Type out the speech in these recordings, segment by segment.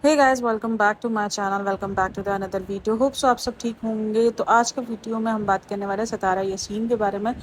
Hey guys, welcome back to my channel. Welcome back to the another video. Hope so आप सब ठीक होंगे। तो आज के वीडियो में हम बात करने वाले हैं सितारा यासीन के बारे में।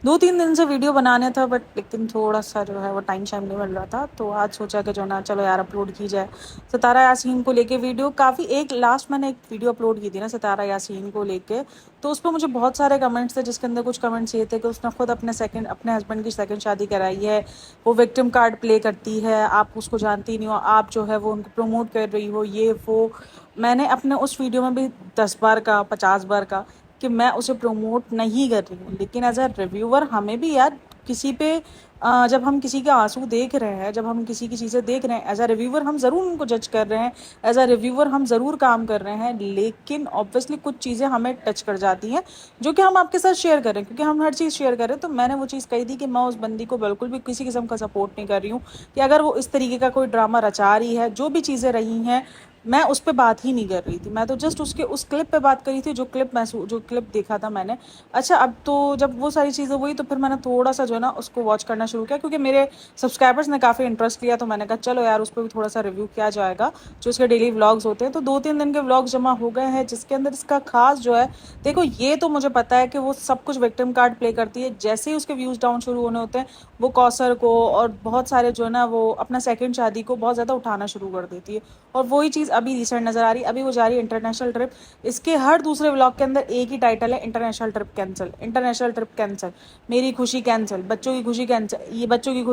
2-3 दिन से वीडियो बनाने था बट लेकिन थोड़ा सा जो है वो टाइम नहीं मिल रहा था, तो आज सोचा कि जो ना चलो यार अपलोड की जाए सितारा यासीन को लेके वीडियो। काफ़ी एक लास्ट मैंने एक वीडियो अपलोड की थी ना सितारा यासीन को लेके, तो उस पर मुझे बहुत सारे कमेंट्स थे, जिसके अंदर कुछ कमेंट्स ये थे कि उसने खुद अपने हस्बैंड की सेकंड शादी कराई है, वो विक्टिम कार्ड प्ले करती है, आप उसको जानती नहीं हो, आप जो है वो उनको प्रमोट कर रही हो, ये वो। मैंने अपने उस वीडियो में भी 10 बार का 50 बार का कि मैं उसे प्रमोट नहीं कर रही हूँ, लेकिन एज अ रिव्यूअर हमें भी यार किसी पे जब हम किसी के आंसू देख रहे हैं, जब हम किसी की चीज़ें देख रहे हैं, एज अ रिव्यूअर हम ज़रूर उनको जज कर रहे हैं, एज अ रिव्यूअर हम ज़रूर काम कर रहे हैं, लेकिन ऑब्वियसली कुछ चीज़ें हमें टच कर जाती हैं जो कि हम आपके साथ शेयर करें, क्योंकि हम हर चीज़ शेयर करें। तो मैंने वो चीज़ कही थी कि मैं उस बंदी को बिल्कुल भी किसी किस्म का सपोर्ट नहीं कर रही हूँ, कि अगर वो इस तरीके का कोई ड्रामा रचा रही है, जो भी चीज़ें रही हैं, मैं उस पर बात ही नहीं कर रही थी। मैं तो जस्ट उसके उस क्लिप पे बात करी थी, जो क्लिप देखा था मैंने। अच्छा, अब तो जब वो सारी चीज़ें हुई तो फिर मैंने थोड़ा सा जो है ना उसको वॉच करना शुरू किया, क्योंकि मेरे सब्सक्राइबर्स ने काफ़ी इंटरेस्ट लिया, तो मैंने कहा चलो यार उस पर भी थोड़ा सा रिव्यू किया जाएगा। जो उसके डेली व्लॉग्स होते हैं, तो 2-3 दिन के व्लॉग्स जमा हो गए हैं, जिसके अंदर इसका खास जो है, देखो ये तो मुझे पता है कि वो सब कुछ विक्टिम कार्ड प्ले करती है। जैसे ही उसके व्यूज़ डाउन शुरू होने होते हैं, वो कौसर को और बहुत सारे जो है ना वो अपना सेकंड शादी को बहुत ज़्यादा उठाना शुरू कर देती है। और वही चीज़ अभी रिसेंट नज़र आ रही है। अभी वो जा रही है इंटरनेशनल ट्रिप। इसके हर दूसरे व्लॉग के अंदर एक ही टाइटल है, international trip cancel, international trip cancel, मेरी खुशी कैंसिल, बच्चों की खुशी कैंसिल, ये बच्चों की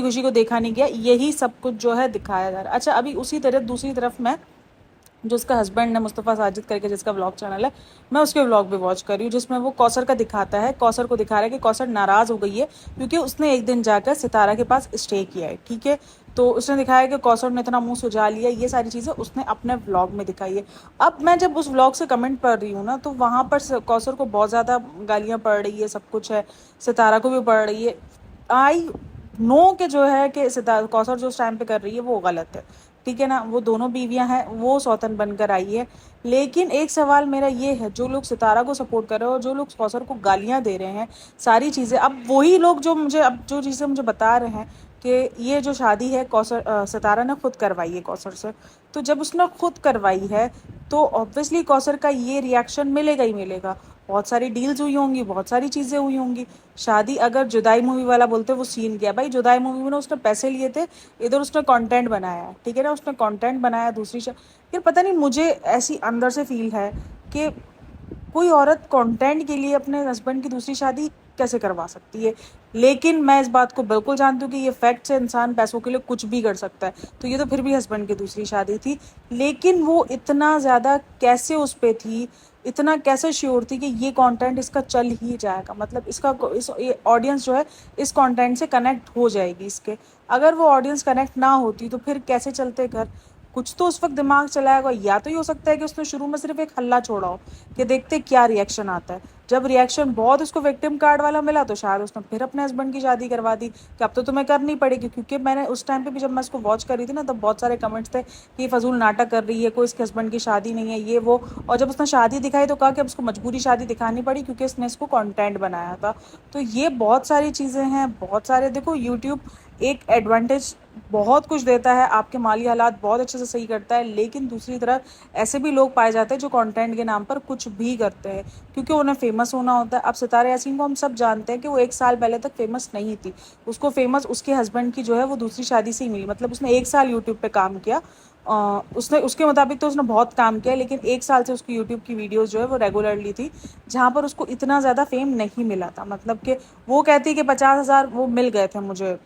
खुशी को देखा नहीं गया, यही सब कुछ जो है दिखाया जा रहा है। अच्छा, अभी उसी तरह दूसरी तरफ मैं जो उसका हस्बैंड है मुस्तफ़ा साजिद करके, जिसका व्लॉग चैनल है, मैं उसके व्लॉग भी वॉच कर रही हूँ, जिसमें वो कौसर का दिखाता है, कौसर को दिखा रहा है कि कौसर नाराज़ हो गई है क्योंकि उसने एक दिन जाकर सितारा के पास स्टे किया है। ठीक है, तो उसने दिखाया कि कौसर ने इतना मुंह सुजा लिया, ये सारी चीज़ें उसने अपने व्लॉग में दिखाई है। अब मैं जब उस व्लॉग से कमेंट पढ़ रही हूँ ना, तो वहाँ पर कौसर को बहुत ज़्यादा गालियाँ पड़ रही है, सब कुछ है, सितारा को भी पड़ रही है। आई नो कि जो है कि सितारा कौसर जो उस टाइम पे कर रही है वो गलत है। ठीक है ना, वो दोनों बीवियां हैं, वो सौतन बनकर आई है। लेकिन एक सवाल मेरा ये है, जो लोग सितारा को सपोर्ट कर रहे हैं और जो लोग कौसर को गालियां दे रहे हैं, सारी चीज़ें, अब वही लोग जो मुझे अब जो चीज़ें मुझे बता रहे हैं कि ये जो शादी है सितारा ने खुद करवाई है कौसर से। तो जब उसने खुद करवाई है तो ऑब्वियसली कौसर का ये रिएक्शन मिलेगा ही मिलेगा। बहुत सारी डील्स हुई होंगी, बहुत सारी चीज़ें हुई होंगी। शादी अगर जुदाई मूवी वाला बोलते वो सीन किया, भाई जुदाई मूवी में ना उसने पैसे लिए थे, इधर उसने कंटेंट बनाया है। ठीक है ना, उसने कंटेंट बनाया यार पता नहीं, मुझे ऐसी अंदर से फील है कि कोई औरत कंटेंट के लिए अपने हस्बैंड की दूसरी शादी कैसे करवा सकती है। लेकिन मैं इस बात को बिल्कुल जानती हूँ कि ये फैक्ट है, इंसान पैसों के लिए कुछ भी कर सकता है। तो ये तो फिर भी हस्बैंड की दूसरी शादी थी, लेकिन वो इतना ज़्यादा कैसे उस पर थी, इतना कैसे श्योर थी कि ये कंटेंट इसका चल ही जाएगा, मतलब इस ऑडियंस जो है इस कंटेंट से कनेक्ट हो जाएगी इसके। अगर वो ऑडियंस कनेक्ट ना होती तो फिर कैसे चलते घर। कुछ तो उस वक्त दिमाग चलाएगा, या तो ये हो सकता है कि उसने शुरू में सिर्फ एक हल्ला छोड़ा हो कि देखते क्या रिएक्शन आता है। जब रिएक्शन बहुत उसको विक्टिम कार्ड वाला मिला तो शायद उसने फिर अपने हस्बैंड की शादी करवा दी कि अब तो तुम्हें करनी पड़ेगी। क्योंकि मैंने उस टाइम पे भी जब मैं उसको वॉच कर रही थी ना, तब बहुत सारे कमेंट्स थे कि फजूल नाटक कर रही है, कोई इसके हस्बैंड की शादी नहीं है, ये वो। और जब उसने शादी दिखाई तो कहा कि अब उसको मजबूरी शादी दिखानी पड़ी क्योंकि इसने इसको कंटेंट बनाया था। तो ये बहुत सारी चीज़ें हैं, बहुत सारे, देखो यूट्यूब एक एडवांटेज बहुत कुछ देता है, आपके माली हालात बहुत अच्छे से सही करता है, लेकिन दूसरी तरफ ऐसे भी लोग पाए जाते हैं जो कंटेंट के नाम पर कुछ भी करते हैं क्योंकि उन्हें फेमस होना होता है। अब सितारा यासीन को हम सब जानते हैं कि वो 1 साल पहले तक फेमस नहीं थी। उसको फेमस उसके हस्बैंड की जो है वो दूसरी शादी से ही मिली, मतलब उसने 1 साल यूट्यूब पे काम किया। उसने उसके मुताबिक तो उसने बहुत काम किया, लेकिन 1 साल से उसकी यूट्यूब की वीडियोस जो है वो रेगुलरली थी, जहाँ पर उसको इतना ज़्यादा फेम नहीं मिला था। मतलब कि वो कहती कि 50,000 वो मिल गए थे मुझे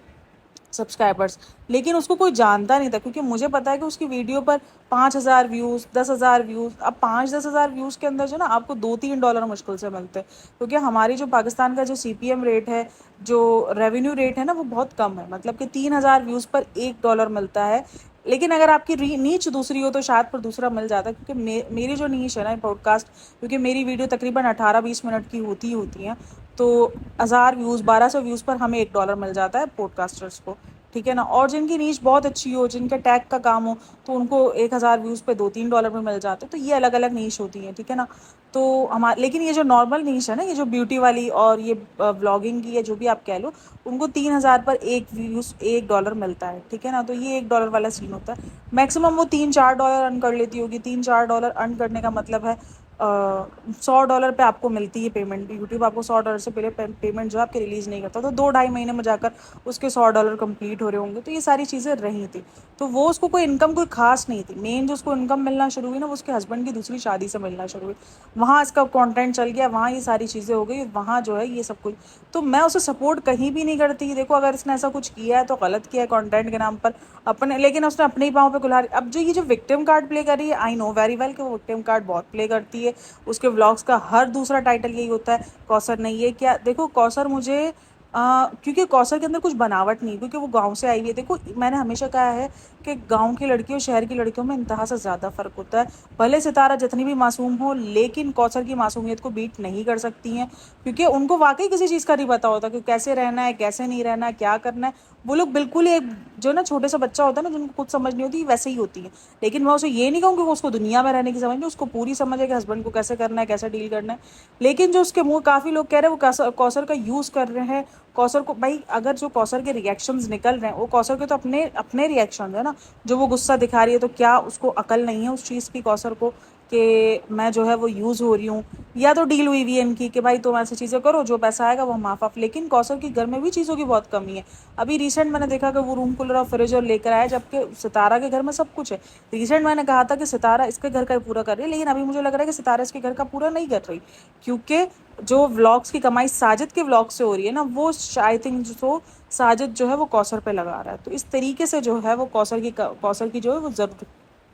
सब्सक्राइबर्स, लेकिन उसको कोई जानता नहीं था, क्योंकि मुझे पता है कि उसकी वीडियो पर 5,000 व्यूज़, 10,000 व्यूज़। अब 5-10 हज़ार व्यूज़ के अंदर जो ना आपको $2-3 मुश्किल से मिलते हैं, क्योंकि हमारी जो पाकिस्तान का जो CPM रेट है, जो रेवेन्यू रेट है ना, वो बहुत कम है। मतलब कि 3,000 व्यूज़ पर $1 मिलता है। लेकिन अगर आपकी नीच दूसरी हो तो शायद पर दूसरा मिल जाता है, क्योंकि मेरी जो नीच है ना पॉडकास्ट, क्योंकि मेरी वीडियो तकरीबन 18-20 मिनट की होती हैं, तो 1,000 व्यूज़ 1,200 व्यूज़ पर हमें $1 मिल जाता है पॉडकास्टर्स को। ठीक है ना। और जिनकी नीच बहुत अच्छी हो, जिनके टैग का काम हो, तो उनको 1,000 व्यूज़ पे $2-3 में मिल जाते हैं। तो ये अलग अलग नीच होती है, ठीक है ना। तो हमारे लेकिन ये जो नॉर्मल नीच है ना, ये जो ब्यूटी वाली और ये व्लॉगिंग की है, जो भी आप कह लो, उनको 3,000 पर एक व्यूज़ $1 मिलता है, ठीक है ना। तो ये $1 वाला सीन होता है। मैक्सिमम वो $3-4 अर्न कर लेती होगी। $3-4 अर्न करने का मतलब है $100 पे आपको मिलती है पेमेंट। यूट्यूब आपको $100 से पहले पेमेंट जो है आपके रिलीज़ नहीं करता। तो 2-2.5 महीने में जाकर उसके $100 कंप्लीट हो रहे होंगे। तो ये सारी चीज़ें रही थी। तो वो उसको कोई इनकम कोई खास नहीं थी। मेन जो उसको इनकम मिलना शुरू हुई ना, वो उसके हस्बैंड की दूसरी शादी से मिलना शुरू हुई। वहाँ इसका कंटेंट चल गया, वहाँ ये सारी चीज़ें हो गई, वहाँ जो है ये सब कुछ। तो मैं उसे सपोर्ट कहीं भी नहीं करती। देखो, अगर इसने ऐसा कुछ किया है तो गलत किया है कंटेंट के नाम पर अपने, लेकिन उसने अपने ही पाँव पे कुल्हाड़ी। अब जो ये जो विक्टिम कार्ड प्ले कर रही है, आई नो वेरी वेल कि वो विक्टिम कार्ड बहुत प्ले करती है। उसके व्लॉग्स का हर दूसरा टाइटल यही होता है, कौसर नहीं है क्या। देखो कौसर मुझे क्योंकि कौसर के अंदर कुछ बनावट नहीं, क्योंकि वो गांव से आई हुई है। देखो मैंने हमेशा कहा है कि गांव की लड़की और शहर की लड़कियों में इंतहा से ज़्यादा फ़र्क होता है। भले सितारा जितनी भी मासूम हो, लेकिन कौसर की मासूमियत को बीट नहीं कर सकती हैं, क्योंकि उनको वाकई किसी चीज़ का नहीं पता होता कि कैसे रहना है, कैसे नहीं रहना है, क्या करना है। वो लोग बिल्कुल एक जो ना छोटे सा बच्चा होता है ना, जिनको कुछ समझ नहीं होती, वैसे ही होती है। लेकिन मैं उसे ये नहीं कहूँ कि वो उसको दुनिया में रहने की समझ नहीं, उसको पूरी समझ है कि हस्बैंड को कैसे करना है, कैसे डील करना है। लेकिन जो उसके मुँह, काफ़ी लोग कह रहे हैं वो कौसर का यूज़ कर रहे हैं। कौसर को भाई, अगर जो कौसर के रिएक्शंस निकल रहे हैं वो कौसर के तो अपने अपने रिएक्शन है ना। जो वो गुस्सा दिखा रही है, तो क्या उसको अकल नहीं है उस चीज़ की कौसर को, कि मैं जो है वो यूज़ हो रही हूँ, या तो डील हुई हुई है इनकी कि भाई तुम ऐसी चीज़ें करो, जो पैसा आएगा वो माफ ऑफ। लेकिन कौसर के घर में भी चीज़ों की बहुत कमी है। अभी रिसेंट मैंने देखा कि वो रूम कूलर और फ्रिज और लेकर आया, जबकि सितारा के घर में सब कुछ है। रिसेंट मैंने कहा था कि सितारा इसके घर का पूरा कर रही है, लेकिन अभी मुझे लग रहा है कि सितारा इसके घर का पूरा नहीं कर रही, क्योंकि जो व्लॉग्स की कमाई साजिद के व्लॉग से हो रही है ना, वो आई थिंक जो साजिद जो है वो कौसर पे लगा रहा है। तो इस तरीके से जो है वो कौसर की जो है वो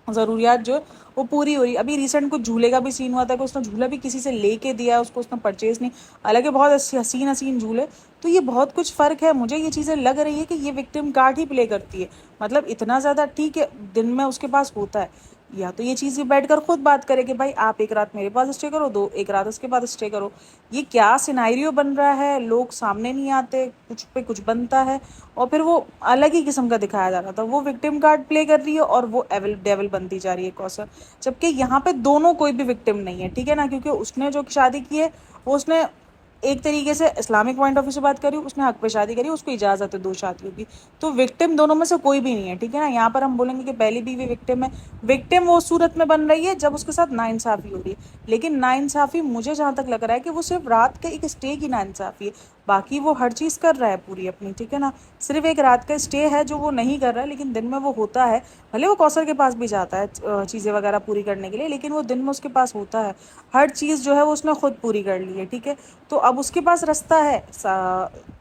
ज़रूरियात जो है वो पूरी हो रही। अभी रिसेंट कुछ झूले का भी सीन हुआ था कि उसने झूला भी किसी से लेके दिया, उसको उसने परचेज नहीं। हालांकि बहुत हसीन हसीन झूले। तो ये बहुत कुछ फ़र्क है। मुझे ये चीज़ें लग रही है कि ये विक्टिम कार्ड ही प्ले करती है। मतलब इतना ज़्यादा ठीक है, दिन में उसके पास होता है, या तो ये चीज़ बैठ कर खुद बात करे कि भाई आप एक रात मेरे पास स्टे करो, एक रात उसके बाद स्टे करो। ये क्या सिनारियो बन रहा है, लोग सामने नहीं आते, कुछ पे कुछ बनता है, और फिर वो अलग ही किस्म का दिखाया जा रहा था। वो विक्टिम कार्ड प्ले कर रही है और वो डेविल बनती जा रही है कौसर। जबकि यहाँ पे दोनों कोई भी विक्टिम नहीं है, ठीक है ना। क्योंकि उसने जो शादी की है वो उसने एक तरीके से इस्लामिक पॉइंट ऑफ व्यू से बात करी, उसने हक पे शादी करी, उसको इजाज़त है 2 शादियों की। तो विक्टिम दोनों में से कोई भी नहीं है, ठीक है ना। यहाँ पर हम बोलेंगे कि पहली बीवी विक्टिम है। विक्टिम वो सूरत में बन रही है जब उसके साथ नाइंसाफ़ी हो रही है। लेकिन नाइंसाफ़ी मुझे जहाँ तक लग रहा है कि वो सिर्फ रात के एक स्टे की नाइंसाफ़ी है, बाकी वो हर चीज़ कर रहा है पूरी अपनी, ठीक है ना। सिर्फ एक रात का स्टे है जो वो नहीं कर रहा है, लेकिन दिन में वो होता है। भले वो कौसर के पास भी जाता है चीज़ें वगैरह पूरी करने के लिए, लेकिन वो दिन में उसके पास होता है। हर चीज़ जो है वो उसने खुद पूरी कर ली है, ठीक है। तो अब उसके पास रास्ता है,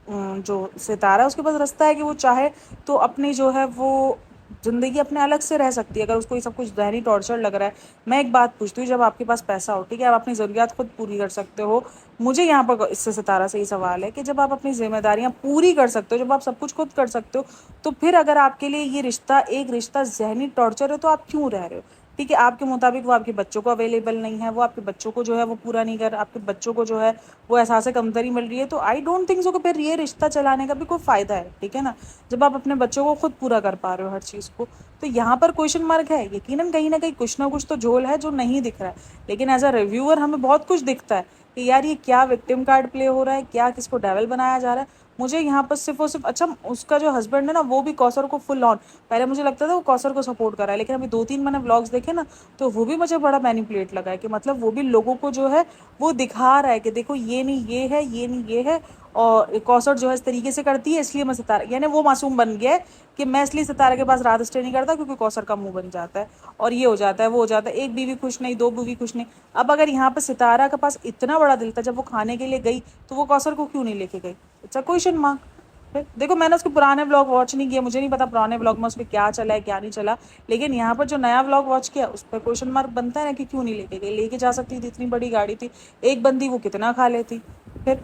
जो सितारा है उसके पास रास्ता है कि वो चाहे तो अपनी जो है वो ज़िंदगी अपने अलग से रह सकती है, अगर उसको ये सब कुछ ज़हनी टॉर्चर लग रहा है। मैं एक बात पूछती हूँ, जब आपके पास पैसा हो, ठीक है, आप अपनी ज़रूरियात खुद पूरी कर सकते हो। मुझे यहाँ पर इससे सितारा से ही सवाल है कि जब आप अपनी जिम्मेदारियाँ पूरी कर सकते हो, जब आप सब कुछ खुद कर सकते हो, तो फिर अगर आपके लिए ये रिश्ता एक रिश्ता ज़हनी टॉर्चर है, तो आप क्यों रह रहे हो। ठीक है, आपके मुताबिक वो आपके बच्चों को अवेलेबल नहीं है, वो आपके बच्चों को जो है वो पूरा नहीं कर, आपके बच्चों को जो है वो एहसास कमतरी मिल रही है। तो आई डोंट थिंक सो कि फिर ये रिश्ता चलाने का भी कोई फ़ायदा है, ठीक है ना। जब आप अपने बच्चों को खुद पूरा कर पा रहे हो हर चीज़ को, तो यहाँ पर क्वेश्चन मार्क है। यकीनन कहीं ना कहीं कुछ ना कुछ तो झोल है जो नहीं दिख रहा है। लेकिन एज अ रिव्यूअर हमें बहुत कुछ दिखता है कि यार ये क्या विक्टिम कार्ड प्ले हो रहा है, क्या किसको डेवल बनाया जा रहा है। मुझे यहाँ पर सिर्फ और सिर्फ, अच्छा उसका जो हस्बैंड है ना, वो भी कौसर को फुल ऑन, पहले मुझे लगता था वो कौसर को सपोर्ट कर रहा है, लेकिन अभी 2-3 मैंने व्लॉग्स देखे ना, तो वो भी मुझे बड़ा मैनिपुलेट लगा है कि मतलब वो भी लोगों को जो है वो दिखा रहा है कि देखो ये नहीं ये है, ये नहीं ये है, और कौसर जो है इस तरीके से करती है, इसलिए मैं सितारा, यानी वो मासूम बन गया है कि मैं इसलिए सितारा के पास रात स्टे नहीं करता क्योंकि कौसर का मुंह बन जाता है, और ये हो जाता है वो हो जाता है, एक बीवी खुश नहीं, 2 बीवी खुश नहीं। अब अगर यहाँ पर सितारा के पास इतना बड़ा दिल था, जब वो खाने के लिए गई तो वो कौसर को क्यों नहीं लेके गई, इट्स अ क्वेश्चन मार्क। देखो मैंने उसके पुराने व्लॉग वॉच नहीं किए, मुझे नहीं पता पुराने व्लॉग में उस पर क्या चला है क्या नहीं चला, लेकिन यहाँ पर जो नया व्लॉग वॉच किया उस पर क्वेश्चन मार्क बनता है ना कि क्यों नहीं लेके गई। लेके जा सकती थी, इतनी बड़ी गाड़ी थी, एक बंदी वो कितना खा लेती। फिर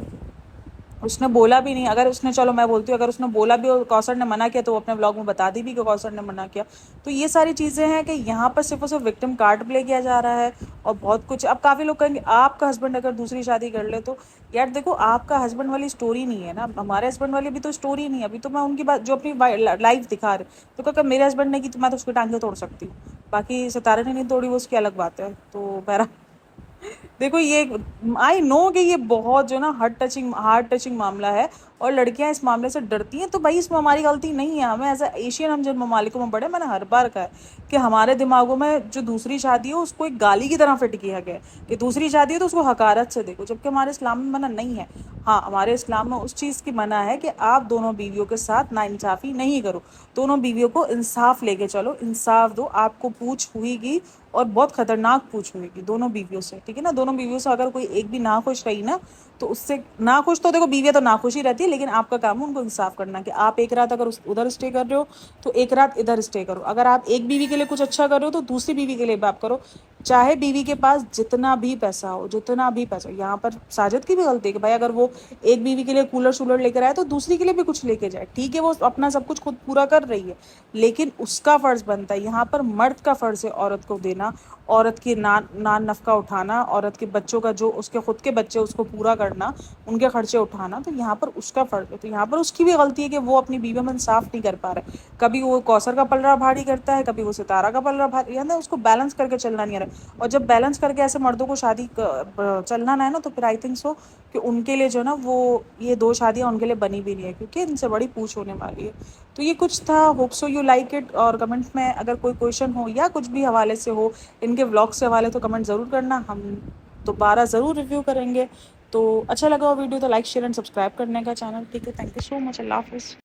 उसने बोला भी नहीं, अगर उसने, चलो मैं बोलती हूँ, अगर उसने बोला भी और कौसर ने मना किया तो वो अपने ब्लॉग में बता दी भी कि कौसर ने मना किया। तो ये सारी चीज़ें हैं कि यहाँ पर सिर्फ और सिर्फ विक्टिम कार्ड प्ले किया जा रहा है और बहुत कुछ। अब काफ़ी लोग कहेंगे आपका हस्बैंड अगर दूसरी शादी कर ले तो, यार देखो आपका हस्बैंड वाली स्टोरी नहीं है ना, हमारे हस्बैंड वाली भी तो स्टोरी नहीं है। अभी तो मैं उनकी बात जो अपनी लाइफ दिखा रहे, तो क्या मेरे हस्बैंड ने की तो मैं तो उसकी टांगें तोड़ सकती हूँ, बाकी सितारे ने नहीं तोड़ी वो उसकी अलग बात है। तो बहरा देखो ये, आई नो कि ये बहुत जो ना हार्ट टचिंग मामला है और लड़कियां इस मामले से डरती हैं। तो भाई इसमें हमारी गलती नहीं है, हमें एज ए एशियन, हम जिन ममालिकों में बड़े, मैंने हर बार कहा है कि हमारे दिमागों में जो दूसरी शादी हो उसको एक गाली की तरह फिट किया गया है कि दूसरी शादी है तो उसको हकारत से देखो, जबकि हमारे इस्लाम में मना नहीं है। हाँ, हमारे इस्लाम में उस चीज़ की मना है कि आप दोनों बीवियों के साथ नाइंसाफ़ी नहीं करो, दोनों बीवियों को इंसाफ लेके चलो, इंसाफ दो। आपको पूछ हुईगी और बहुत खतरनाक पूछ हुईगी दोनों बीवियों से, ठीक है ना। दोनों बीवियों से अगर कोई एक भी नाखुश रही ना, तो उससे नाखुश, तो देखो बीवियाँ तो नाखुश ही रहती है, लेकिन आपका काम है उनको इंसाफ करना कि आप एक रात अगर उधर स्टे कर रहे हो तो एक रात इधर स्टे करो। अगर आप एक बीवी के लिए कुछ अच्छा कर रहे हो तो दूसरी बीवी के लिए भी आप करो, चाहे बीवी के पास जितना भी पैसा हो, जितना भी पैसा हो। यहाँ पर साजिद की भी गलती है कि भाई अगर वो एक बीवी के लिए कूलर शूलर लेकर आए तो दूसरी के लिए भी कुछ लेके जाए, ठीक है, वो अपना सब कुछ खुद पूरा कर रही है, लेकिन उसका फर्ज बनता है। यहाँ पर मर्द का फर्ज है औरत को देना, औरत की नान नफ़का उठाना, औरत के बच्चों का जो उसके खुद के बच्चे उसको पूरा करना, उनके खर्चे उठाना, तो यहाँ पर उसका फ़र्ज है। तो यहाँ पर उसकी भी गलती है कि वो अपनी बीवी में इंसाफ नहीं कर पा रहा है। कभी वो कौसर का पलड़ा भारी करता है, कभी वो सितारा का पलड़ा भारी, यानी उसको बैलेंस करके चलना नहीं आ रहा है। और जब बैलेंस करके ऐसे मर्दों को चलना ना है ना, तो फिर आई थिंक सो कि उनके लिए जो ना वो ये दो शादियाँ उनके लिए बनी भी नहीं है, क्योंकि इनसे बड़ी पूछ होने वाली है। तो ये कुछ था, hope so you like it. और कमेंट में अगर कोई क्वेश्चन हो या कुछ भी हवाले से हो इनके व्लॉग से हवाले, तो कमेंट ज़रूर करना, हम दोबारा ज़रूर रिव्यू करेंगे। तो अच्छा लगा वो वीडियो तो लाइक शेयर एंड सब्सक्राइब करने का चैनल, ठीक है। थैंक यू सो मच, अल्लाह हाफिज़।